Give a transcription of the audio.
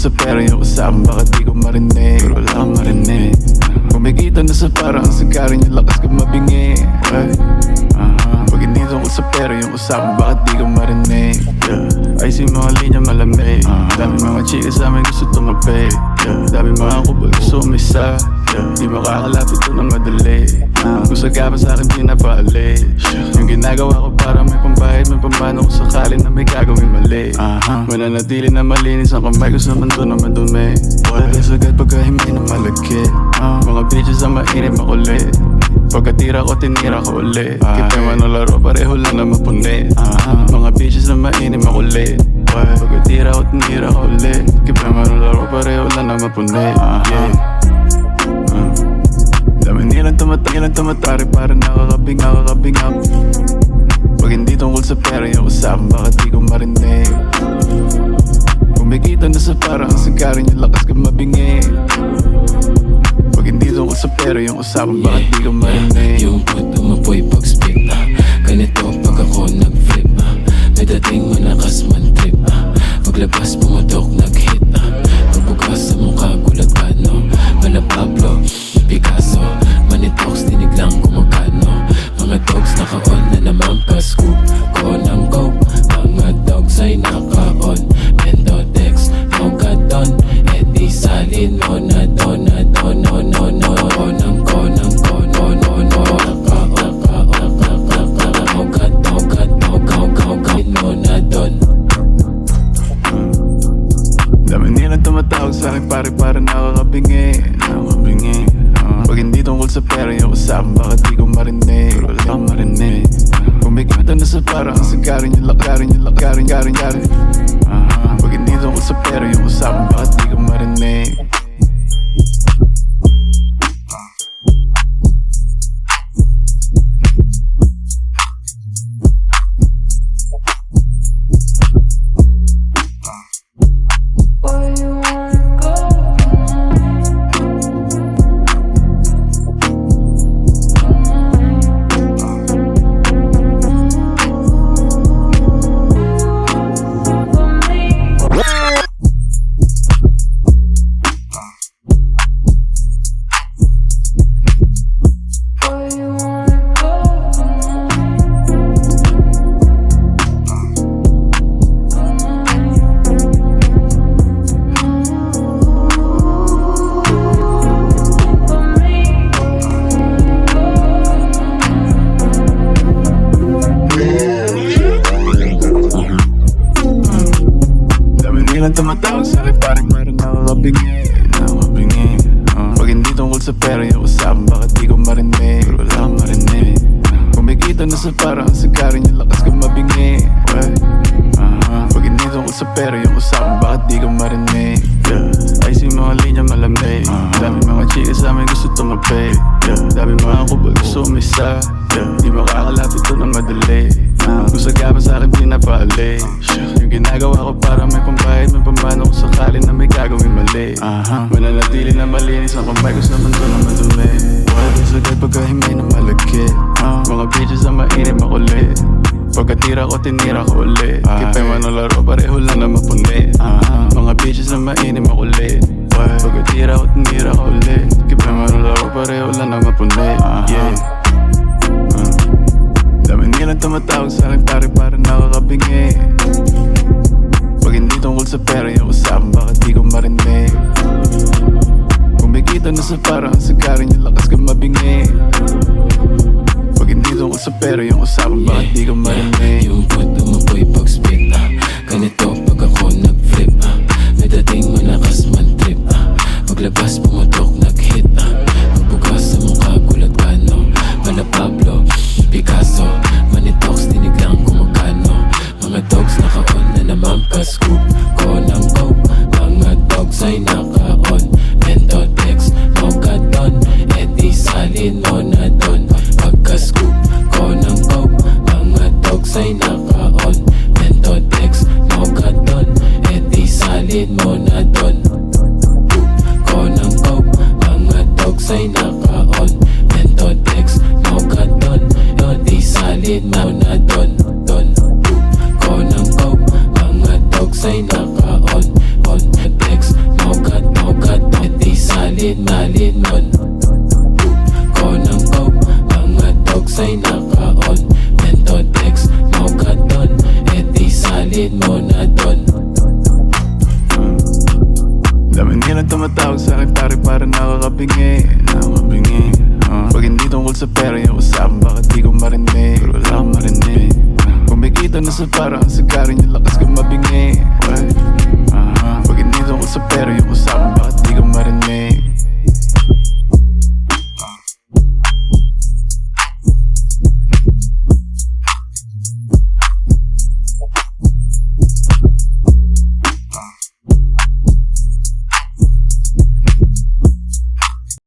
sa pera yung usapan, bakit di ko marinig? Pero wala kang marinig. Kumikita na sa parang sikarin yung lakas ka mabingi. Pag hindi tungkol sa pera yung usapan, bakit di ko marinig? Ay si mga linya malamig. Dami mga chika sa amin gusto tumabi. Dami mga kubal gusto umisa. Di makakalapit to na madali. Kung ka pa sa'kin pinapaalis. Yung ginagawa ko para may pambayad, may pambano kung sakali na may gagawin mali. Mananatili na malinis ang kamay ko sa mundo na madumi. Dahil sagad pagka hindi na malagkit. Mga bitches ang mainit makulit. Pagkatira ko tinira ko ulit. Kita man ang laro pareho lang na mapuni. Mga bitches na mainit makulit. Pagkatira ko tinira ko ulit. Kita man ang laro pareho lang na mapuni. Dami nilang tumatari para nakakabing up. Pag hindi tungkol sa pera yung usapan, bakit di ko marinig? Kumikita na sa parang sikarin yung lakas ka mabingi. Pag hindi tungkol sa pera yung usapan, bakit di ko marinig? Yung puto mo po'y pag-speak ganito pag ako nag-flip may dating manakas man trip paglabas pumutok nag-hit pagbukas sa mukha gulat ka no. Mala Pablo, Picasso, Manitox dinig lang kumagano. Mga dogs naka-on na naman pa-scoop ko ng coke. Mga dogs ay naka-on Mendotex, Mogadon Eddie Salin, no na don, no Konang Dami nilang tumatawag sa'kin pare nakakabingi. Pag hindi tungkol sa pera yung usapan, bakit di ko marinig? Pero wala kang marinig. Kumikita na sa parang sikarin yung lakarin. Pag hindi tungkol sa pera yung usapan, bakit di ko marinig? Nilang tumatawag sa'kin parang nakakabingi. Pag hindi tungkol sa pera yung usapan, bakit di ko marinig? Pero wala kang marinig. Kumikita na sa parang sikarin yung lakas ka mabingi. Pag hindi tungkol sa pera yung usapan, bakit di ko marinig? Ay si mga linya malamig. Dami mga chika sa amin gusto tumabi. Dami mga kubal gusto umisa. Di makakalapit to na madali. Kung ka pa sa'kin pinapaalis. Yung ginagawa ko para may pambayad, may pambano kung sakali na may gagawin mali. Mananatili na malinis ang kamay ko sa mundo na madumi. Dahil sagad pagka hindi na malagkit. Mga bitches ang mainit makulit. Pagkatira ko tinira ko ulit. Kita man ang laro pareho lang na mapuni. Mga bitches na mainit makulit. Pagkatira ko tinira ko ulit. Kita man ang laro pareho lang na mapuni. Dami nilang tumatawag sa'kin pare nakakabingi. Pag hindi tungkol sa pera yung usapan, bakit di ko marinig? Kumikita na sa parang sikarin yung lakas ka mabingi. Pag hindi tungkol sa pera yung usapan, bakit di ko marinig? yung puto mo po'y pag-speak ganito pag ako nag-flip may dating manakas man trip paglabas pumutok nag-hit pagbukas sa mukha gulat ka no. Mala Pablo, Picasso, Manitox dinig lang kumagano. Mga dogs naka-on na naman pa-scoop ko ng coke. Mga dogs ay naka-on Mendotex, Mogadon Eddie Salin, no na don. Pagka-scoop ko ng coke. Mga dogs ay naka-on Mendotex, Mogadon Eddie Salin, no na don. Ko ng coke. Mga dogs ay naka-on Mendotex, Mogadon Eddie Salin, mo na don. Ko ng coke. Mga dogs ay naka-on Mendotex, baon Menton X, no gadon E di salin mo na don. Dami nilang tumatawag sa'kin pare para nakakabingi Pag hindi tungkol sa pera yung usapan bakit di ko marinig Pero wala akong marinig Kumikita na sa parang sa karin yung lakas ko mabingi